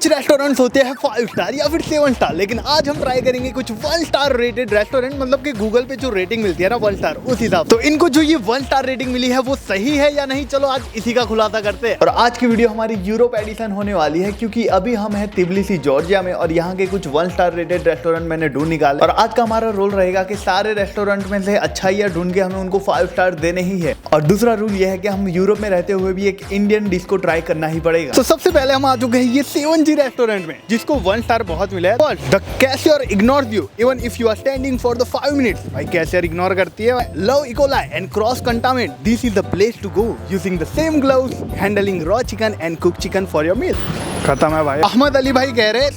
कुछ रेस्टोरेंट्स होते हैं 5 स्टार या फिर 7 स्टार, लेकिन आज हम ट्राई करेंगे कुछ 1 स्टार रेटेड रेस्टोरेंट, मतलब कि गूगल पे जो रेटिंग मिलती है ना 1 स्टार, उस हिसाब। तो इनको जो ये 1 स्टार रेटिंग मिली है वो सही है या नहीं, चलो आज इसी का खुलासा करते हैं। और आज की वीडियो हमारी यूरोप एडिशन होने वाली है, क्योंकि अभी हम हैं तिबिलिसी जॉर्जिया में और यहाँ के कुछ 1 स्टार रेटेड रेस्टोरेंट मैंने ढूंढ निकाले। और आज का हमारा रोल रहेगा कि सारे रेस्टोरेंट में से अच्छा ही ढूंढ के हमें उनको 5 स्टार देने ही है। और दूसरा रूल यह है कि हम यूरोप में रहते हुए भी एक इंडियन डिश को ट्राई करना ही पड़ेगा। तो सबसे पहले हम आ चुके हैं ये 7G रेस्टोरेंट में, जिसको 1 स्टार बहुत मिला है। But the cashier ignores you even if you are standing for the 5 minutes। भाई कैशियर इग्नोर करती है। Love E. coli and cross contaminant, this is the place to go using the same gloves, handling raw chicken and cooked chicken for your meal। खत्म है भाई। अहमद अली भाई कह रहे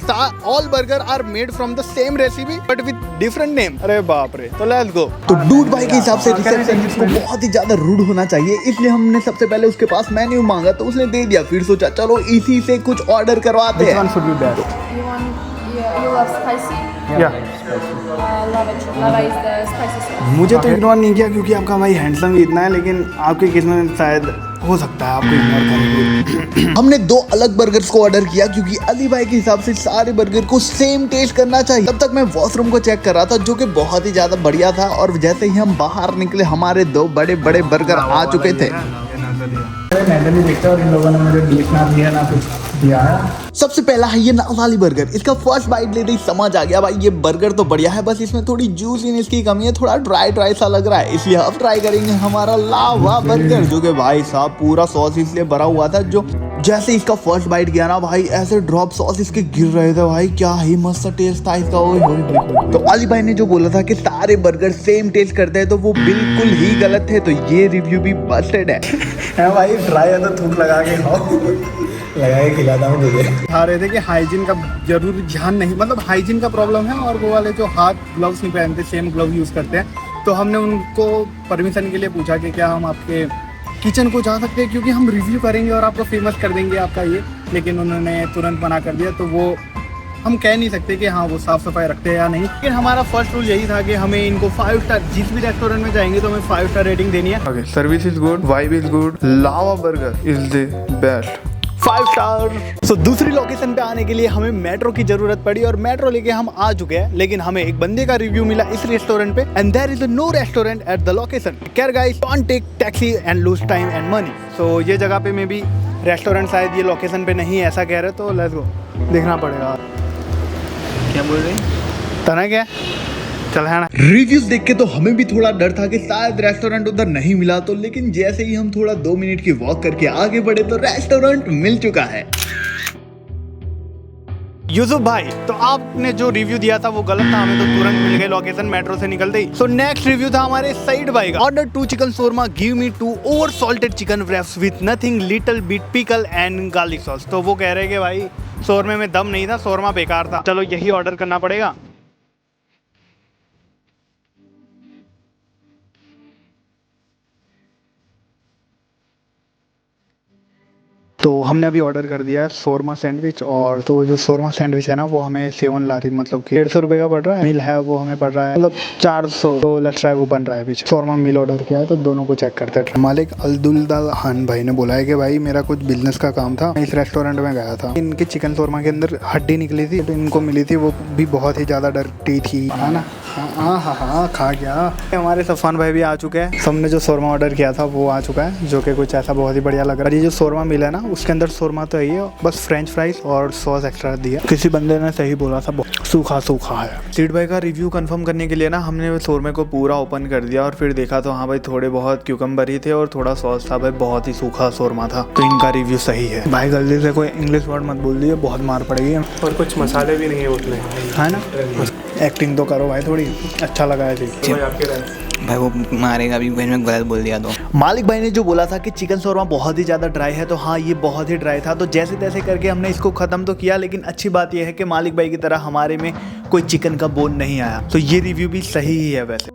all burger are made from the same recipe but with different name. अरे बाप रे, तो लेट्स गो। तो डूड भाई के हिसाब से रिसेप्शनिस्ट को बहुत ही ज्यादा रूड होना चाहिए, इसलिए हमने सबसे पहले उसके पास मेन्यू मांगा तो उसने दे दिया। फिर सोचा चलो इसी से कुछ ऑर्डर करवाते हैं। Lava is the spicy sauce. मुझे तो इग्नोर नहीं किया क्योंकि आपका भाई हैंडसम भी इतना है, लेकिन आपके केस में शायद हो सकता है आपको इग्नोर करेंगे। हमने 2 अलग बर्गर्स को ऑर्डर किया क्योंकि अली भाई के हिसाब से सारे बर्गर को सेम टेस्ट करना चाहिए। तब तक मैं वॉशरूम को चेक कर रहा था जो कि बहुत ही ज्यादा बढ़िया था, और जैसे ही हम बाहर निकले हमारे 2 बड़े बड़े बर्गर आ चुके थे। और इन लोगों ने मुझे डिश ना दिया ना कुछ दिया है। सबसे पहला है ये नावाली बर्गर। इसका फर्स्ट बाइट लेते ही समझ आ गया भाई ये बर्गर तो बढ़िया है, बस इसमें थोड़ी जूसीनेस की कमी है, थोड़ा ड्राई सा लग रहा है। इसलिए अब ट्राई करेंगे हमारा लावा बर्गर, जो कि भाई साहब पूरा सॉस इसलिए भरा हुआ था। जो जैसे इसका फर्स्ट बाइट गया ना भाई, ऐसे ड्रॉप सॉस इसके गिर रहे थे भाई, क्या ही मस्त टेस्ट था इसका। तो अली भाई ने जो बोला था कि सारे बर्गर सेम टेस्ट करते हैं तो वो बिल्कुल ही गलत थे, तो ये रिव्यू भी बस्टेड है। भाई ट्राई है तो थूक लगा के खाओ, लगा के खिलाता हूँ तुझे। खा रहे थे कि हाइजीन का जरूर ध्यान नहीं, मतलब हाइजीन का प्रॉब्लम है, और वो वाले जो हाथ ग्लव्स नहीं पहनते, सेम ग्लव यूज़ करते हैं। तो हमने उनको परमिशन के लिए पूछा कि क्या हम आपके किचन को जा सकते हैं, क्योंकि हम रिव्यू करेंगे और आपको फेमस कर देंगे आपका ये, लेकिन उन्होंने तुरंत मना कर दिया। तो वो हम कह नहीं सकते कि हाँ वो साफ़ सफाई रखते हैं या नहीं, लेकिन हमारा फर्स्ट रूल यही था कि हमें इनको 5 स्टार, जिस भी रेस्टोरेंट में जाएंगे तो हमें 5 स्टार रेटिंग देनी है। Okay, service is good, vibe is good, lava burger is the best, 5 star. तो दूसरी लोकेशन पे आने के लिए हमें मेट्रो की जरूरत पड़ी और मेट्रो लेके हम आ चुके हैं, लेकिन हमें एक बंदे का रिव्यू मिला इस रेस्टोरेंट पे, and there is no restaurant at the location. Care guys, don't take taxi and lose time and money. So ये जगह पे में भी रेस्टोरेंट शायद ये लोकेशन पे नहीं ऐसा कह रहे, तो लेट्स गो, देखना पड़ेगा। क्या बोल रहे तना क्या चल है ना। रिव्यूज देख के तो हमें भी थोड़ा डर था कि शायद रेस्टोरेंट उधर नहीं मिला, तो लेकिन जैसे ही हम थोड़ा 2 मिनट की वॉक करके आगे बढ़े तो रेस्टोरेंट मिल चुका है। यूसुफ भाई, तो आपने जो रिव्यू दिया था वो गलत था, हमें तो तुरंत मिल गई लोकेशन मेट्रो से निकलते ही। सो नेक्स्ट रिव्यू था हमारे सईद भाई का। Order 2 chicken shawarma, give me 2 over salted chicken wraps with nothing, little bit pickle and garlic sauce. तो वो कह रहे कि भाई शोरमे में दम नहीं था, शोरमा बेकार था। चलो यही ऑर्डर करना पड़ेगा। तो हमने अभी ऑर्डर कर दिया है शोरमा सैंडविच, और तो जो शोरमा सैंडविच है ना वो हमें 7 लारी, मतलब कि 150 रुपये का पड़ रहा है। मील है वो हमें पड़ रहा है मतलब 400। तो लेट्स ट्राई, वो बन रहा है पीछे। शोरमा मील ऑर्डर किया है तो दोनों को चेक करते हैं। मालिक अब्दुल खान भाई ने बोला है कि भाई मेरा कुछ बिजनेस का काम था, मैं इस रेस्टोरेंट में गया था। इनके चिकन शोरमा के अंदर हड्डी निकली थी, तो इनको मिली थी, वो भी बहुत ही ज़्यादा डरती थी, है ना। हाँ खा गया। हमारे सफान भाई भी आ चुके हैं। सबने जो शोरमा ऑर्डर किया था वो आ चुका है, जो कि कुछ ऐसा बहुत ही बढ़िया लग रहा है। ये जो शोरमा मिला है ना उसके अंदर शोरमा तो है, बस फ्रेंच फ्राइज और सॉस एक्स्ट्रा दिया। किसी बंदे ने सही बोला था, सूखा है। सीड भाई का रिव्यू कंफर्म करने के लिए ना हमने शोरमे को पूरा ओपन कर दिया और फिर देखा तो हाँ भाई थोड़े बहुत क्यूकम्बर ही थे और थोड़ा सॉस था भाई, बहुत ही सूखा शोरमा था। तो इनका रिव्यू सही है। भाई गलती से कोई इंग्लिश वर्ड मत बोल दिए, बहुत मार पड़ेगी। और कुछ मसाले भी नहीं है उसमें, है ना। एक्टिंग तो करो भाई थोड़ी, अच्छा लगा है जी। भाई वो मारेगा भी, मैं गलत बोल दिया तो। मालिक भाई ने जो बोला था कि चिकन शोरमा बहुत ही ज़्यादा ड्राई है, तो हाँ ये बहुत ही ड्राई था। तो जैसे तैसे करके हमने इसको ख़त्म तो किया, लेकिन अच्छी बात यह है कि मालिक भाई की तरह हमारे में कोई चिकन का बोन नहीं आया। तो ये रिव्यू भी सही ही है वैसे।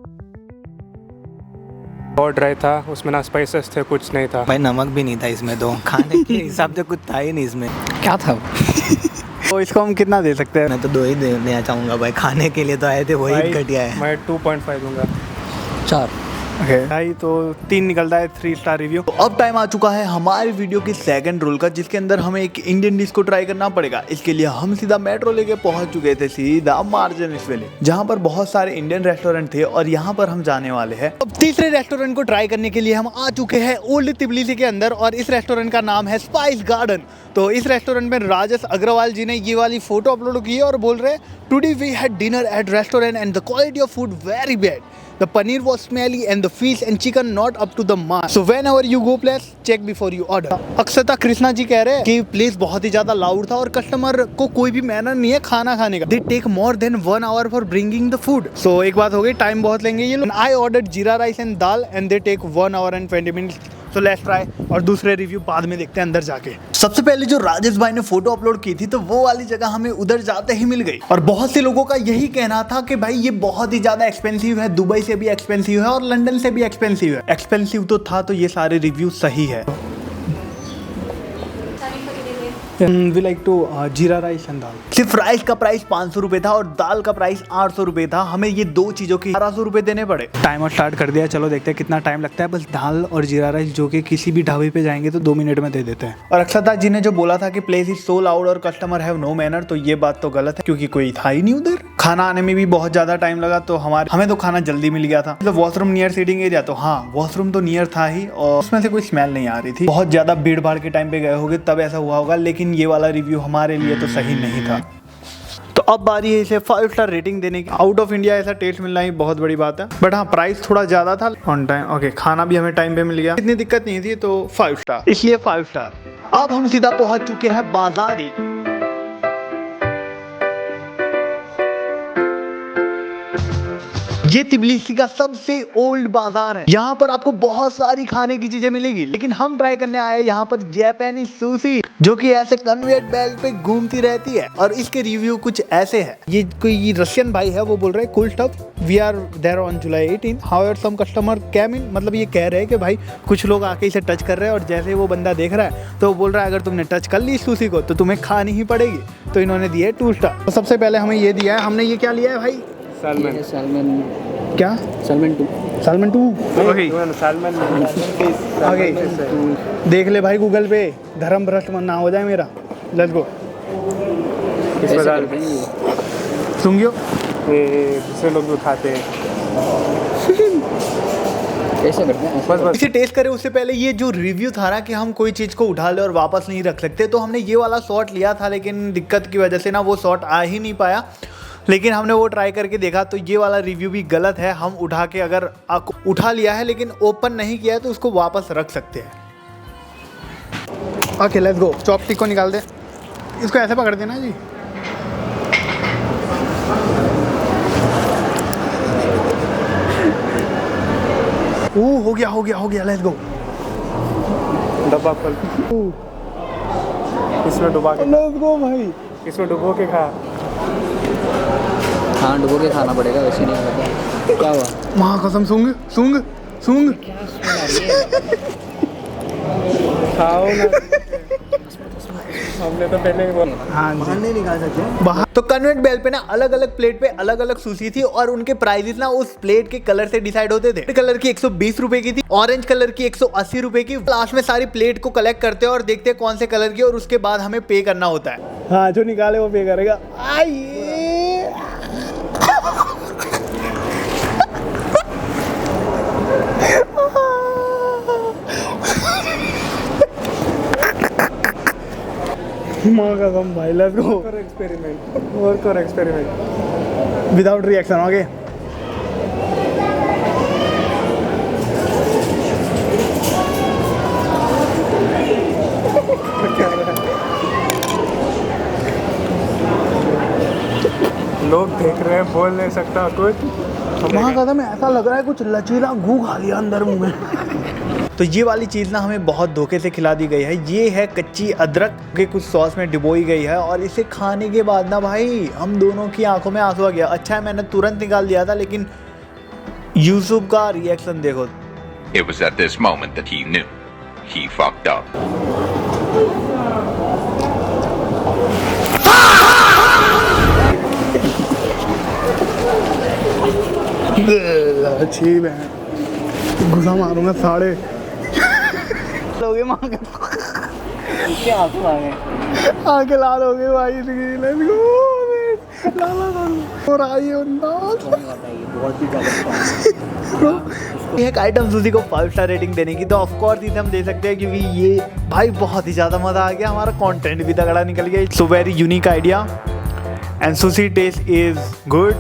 बहुत ड्राई था, उसमें ना स्पाइसेस थे, कुछ नहीं था भाई, नमक भी नहीं था इसमें, तो खाने के हिसाब से कुछ था ही नहीं इसमें। क्या था तो इसको हम कितना दे सकते हैं? मैं तो 2 ही देना चाहूँगा भाई, खाने के लिए तो आए थे, वही घटिया है। मैं 2.5 दूंगा। 4। भाई तो 3 निकलता है 3 स्टार रिव्यू। तो अब टाइम आ चुका है हमारे वीडियो के सेकंड रोल का, जिसके अंदर हमें एक इंडियन डिश को ट्राई करना पड़ेगा। इसके लिए हम सीधा मेट्रो लेके पहुंच चुके थे सीधा मार्जिनस वैली, जहां पर बहुत सारे इंडियन रेस्टोरेंट थे और यहां पर हम जाने वाले हैं। अब तीसरे रेस्टोरेंट को ट्राई करने के लिए हम आ चुके हैं ओल्ड तिबलिसी के अंदर, और इस रेस्टोरेंट का नाम है स्पाइस गार्डन। तो इस रेस्टोरेंट में राजेश अग्रवाल जी ने ये वाली फोटो अपलोड की है और बोल रहे हैं, today we had dinner at restaurant and the quality of food very bad. The paneer was smelly and the fish and chicken not up to the mark. So whenever you go place, check before you order. अक्षता कृष्णा जी कह रहे हैं कि place बहुत ही ज्यादा loud था और customer को कोई भी मैनर नहीं है खाना खाने का. They take more than 1 hour for bringing the food. So एक बात हो गई, टाइम बहुत लेंगे ये लोग. I ordered जीरा rice and dal and they take 1 hour and 20 minutes. So let's try. और दूसरे रिव्यू बाद में देखते हैं अंदर जाके. सबसे पहले जो राजेश भाई ने फोटो अपलोड की थी तो वो वाली जगह हमें उधर जाते ही मिल गई, और बहुत से लोगों का यही कहना था कि भाई ये बहुत ही ज्यादा एक्सपेंसिव है, दुबई से भी एक्सपेंसिव है और लंदन से भी एक्सपेंसिव है. एक्सपेंसिव तो था, तो ये सारे रिव्यू सही है. वी लाइक टू जीरा राइस एंड दाल. सिर्फ राइस का प्राइस 500 रुपए था और दाल का प्राइस 800 रुपए था. हमें ये दो चीजों के 1200 रुपए देने पड़े. टाइमर स्टार्ट कर दिया, चलो देखते हैं कितना टाइम लगता है. बस दाल और जीरा राइस जो कि किसी भी ढाबे पे जाएंगे तो 2 मिनट में दे देते हैं. और अक्षता जी ने जो बोला था कि प्लेस इज सो लाउड और कस्टमर हैव नो मैनर, तो ये बात तो गलत है क्योंकि कोई था ही नहीं उधर. खाना आने में भी बहुत ज्यादा टाइम लगा, तो हमें तो खाना जल्दी मिल गया था. मतलब वॉशरूम नियर सीटिंग एरिया, तो हाँ वॉशरूम तो नियर था ही और उसमें से कोई स्मेल नहीं आ रही थी. बहुत ज्यादा भीड़ भाड़ के टाइम पे गए होगे तब ऐसा हुआ होगा, लेकिन ये वाला रिव्यू हमारे लिए तो सही नहीं था. तो अब बारी है इसे 5 स्टार रेटिंग देने की. आउट ऑफ इंडिया ऐसा टेस्ट मिलना ही बहुत बड़ी बात है, बट हाँ प्राइस थोड़ा ज्यादा था. ऑन टाइम ओके, खाना भी हमें टाइम पे मिल गया, इतनी दिक्कत नहीं थी, तो 5 स्टार, इसलिए 5 स्टार. अब हम सीधा पहुंच चुके हैं बाजारी. ये तिबलिसी का सबसे ओल्ड बाजार है. यहाँ पर आपको बहुत सारी खाने की चीजें मिलेगी, लेकिन हम ट्राई करने आए यहाँ पर जापानी सुशी, जो कि ऐसे कन्वेयर बेल्ट पे घूमती रहती है. और इसके रिव्यू कुछ ऐसे हैं. ये कोई रशियन भाई है, वो बोल रहे हैं cool stuff, we are there on July 18. However some customer came in, मतलब ये कह रहे हैं कि भाई कुछ लोग आके इसे टच कर रहे हैं, और जैसे वो बंदा देख रहा है तो वो बोल रहा है अगर तुमने टच कर ली इस सुशी को तो तुम्हें खानी ही पड़ेगी. तो इन्होंने दिया है 2 स्टार. तो सबसे पहले हमें ये दिया है. हमने ये क्या लिया है भाई? क्या? सैल्मन 2. देख ले भाई गूगल पे, धर्म भ्रष्ट मन ना हो जाए मेरा. Let's go. सुंगियो दूसरे लोग भी खाते हैं. कैसे करते हैं? बस इसे टेस्ट करें उससे पहले ये जो रिव्यू था ना कि हम कोई चीज़ को उठा ले और वापस नहीं रख सकते, तो हमने ये वाला शॉट लिया था, लेकिन दिक्कत की वजह से ना वो शॉट आ ही नहीं पाया. लेकिन हमने वो ट्राई करके देखा तो ये वाला रिव्यू भी गलत है. हम उठा के अगर उठा लिया है लेकिन ओपन नहीं किया है तो उसको वापस रख सकते हैं. Okay let's go. चॉपस्टिक को निकाल दे, इसको ऐसे पकड़ देना जी. हो गया. Let's go. डब्बा खोल, इसमें डुबा के, लेट्स गो भाई. इसमें डुबो के खा. हाँ डुबो के खाना पड़ेगा, वैसे नहीं खाता. क्या हुआ? महाकसम सूंग खाओ ना. हमने तो पहले ही बोला. हाँ जी, नहीं निकाल सकते बाहर. तो कन्वेयर बेल्ट पे ना अलग अलग प्लेट पे अलग अलग सुशी थी, और उनके प्राइसेस ना उस प्लेट के कलर से डिसाइड होते थे. रेड कलर की 120 रुपए की थी, ऑरेंज कलर की 180 रुपए की. लास्ट में सारी प्लेट को कलेक्ट करते हैं और देखते हैं कौन से कलर की, और उसके बाद हमें पे करना होता है. हाँ जो निकाले वो पे करेगा. महाकसम भाई. Let's go. Experiment without reaction. Okay लोग देख रहे हैं, बोल नहीं सकता कुछ. महाकसम ऐसा लग रहा है कुछ लचीला घू खा लिया अंदर मुंह में. तो ये वाली चीज़ ना हमें बहुत धोखे से खिला दी गई है. ये है कच्ची अदरक के कुछ सॉस में डिबोई गई है, और इसे खाने के बाद ना भाई हम दोनों की आंखों में आंसू आ गया. अच्छा है मैंने तुरंत निकाल दिया था, लेकिन यूसुफ का रिएक्शन देखो. It was at this moment that he knew he fucked up. अच्छी है. घुसा मारूंगा साढ़े लोगे मांगे क्या आंसू आ गए। आके लाल हो गए भाई इसकी। लेट्स गो लाला और आई बहुत ही ज़्यादा एक आइटम सूजी को 5 स्टार रेटिंग देने की, तो ऑफ कोर्स इसे हम दे सकते हैं क्योंकि ये भाई बहुत ही ज़्यादा मज़ा आ गया, हमारा कंटेंट भी तगड़ा निकल गया। So very unique idea and sushi taste is good,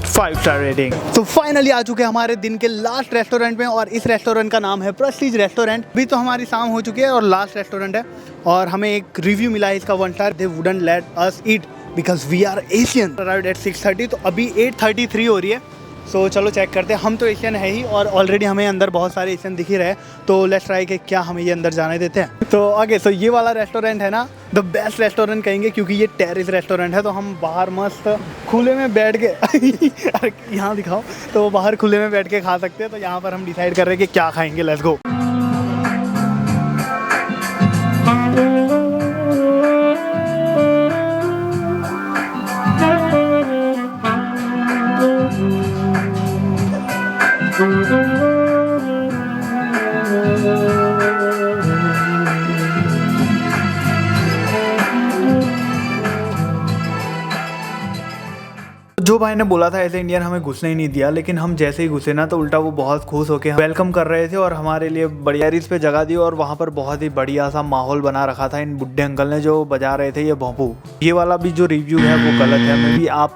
5 star rating. तो फाइनली आ चुके हैं हमारे दिन के लास्ट रेस्टोरेंट में, और इस रेस्टोरेंट का नाम है प्रेस्टीज रेस्टोरेंट। भी तो हमारी शाम हो चुकी है और लास्ट रेस्टोरेंट है, और हमें एक रिव्यू मिला है इसका 1 star. They wouldn't let us eat because we are Asian. Around eight 6:30, तो अभी 8:33 हो रही है। सो चलो चेक करते हैं। हम तो एशियन है ही, और ऑलरेडी हमें अंदर बहुत सारे एशियन दिख ही रहे हैं, तो लेट्स ट्राई कि क्या हमें ये अंदर जाने देते हैं। तो आगे सो ये वाला रेस्टोरेंट है ना, द बेस्ट रेस्टोरेंट कहेंगे क्योंकि ये टेरेस रेस्टोरेंट है। तो हम बाहर मस्त खुले में बैठ के अरे यहाँ दिखाओ, तो बाहर खुले में बैठ के खा सकते हैं। तो यहाँ पर हम डिसाइड कर रहे हैं कि क्या खाएंगे। Let's go. जो भाई ने बोला था ऐसे इंडियन हमें घुसने ही नहीं दिया, लेकिन हम जैसे ही घुसे ना तो उल्टा वो बहुत खुश होके वेलकम कर रहे थे और हमारे लिए बढ़िया इस पे जगह दी, और वहाँ पर बहुत ही बढ़िया सा माहौल बना रखा था इन बुड्ढे अंकल ने जो बजा रहे थे ये भोंपू। ये वाला भी जो रिव्यू है वो गलत है, मे भी आप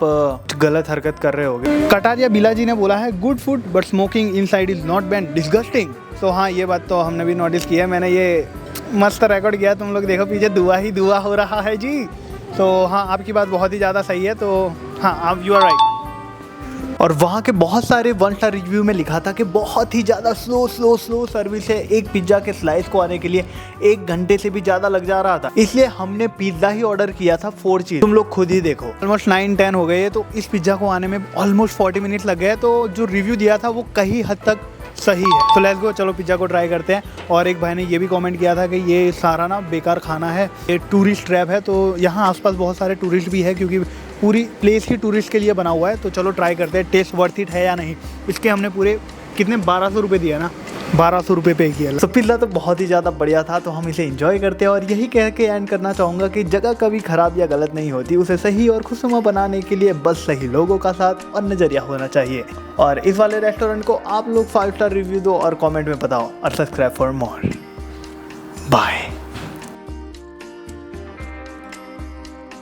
गलत हरकत कर रहे होगे। कटारिया बिला जी ने बोला है good food but smoking inside is not ban, disgusting. तो हाँ, ये बात तो हमने भी नोटिस किया है, मैंने ये मस्त रिकॉर्ड किया। तुम लोग देखो पीछे धुआं ही धुआं हो रहा है जी। तो हाँ, आपकी बात बहुत ही ज़्यादा सही है। तो हाँ, आप यू आर राइट। और वहाँ के बहुत सारे 1 स्टार रिव्यू में लिखा था कि बहुत ही ज़्यादा स्लो सर्विस है। एक पिज्ज़ा के स्लाइस को आने के लिए 1 घंटे से भी ज़्यादा लग जा रहा था, इसलिए हमने पिज़्ज़ा ही ऑर्डर किया था 4 चीज़। तुम लोग खुद ही देखो, ऑलमोस्ट 9-10 हो गए, तो इस पिज़्ज़ा को आने में ऑलमोस्ट 40 मिनट लग गए। तो जो रिव्यू दिया था वो कहीं हद तक सही है। तो लेट्स गो, चलो पिज़्ज़ा को ट्राई करते हैं। और एक भाई ने ये भी कमेंट किया था कि ये सारा ना बेकार खाना है, ये टूरिस्ट ट्रैप है। तो यहाँ आसपास बहुत सारे टूरिस्ट भी है क्योंकि पूरी प्लेस ही टूरिस्ट के लिए बना हुआ है। तो चलो ट्राई करते हैं टेस्ट वर्थ इट है या नहीं। इसके हमने पूरे कितने 1200 रुपये दिया ना, 1200 रुपये पे किया। तो पिज़्ज़ा तो बहुत ही ज़्यादा बढ़िया था, तो हम इसे एंजॉय करते हैं। और यही कह के एंड करना चाहूँगा कि जगह कभी ख़राब या गलत नहीं होती, उसे सही और खुशनुमा बनाने के लिए बस सही लोगों का साथ और नज़रिया होना चाहिए। और इस वाले रेस्टोरेंट को आप लोग 5 स्टार रिव्यू दो और कमेंट में बताओ, और सब्सक्राइब फॉर मोर। बाय।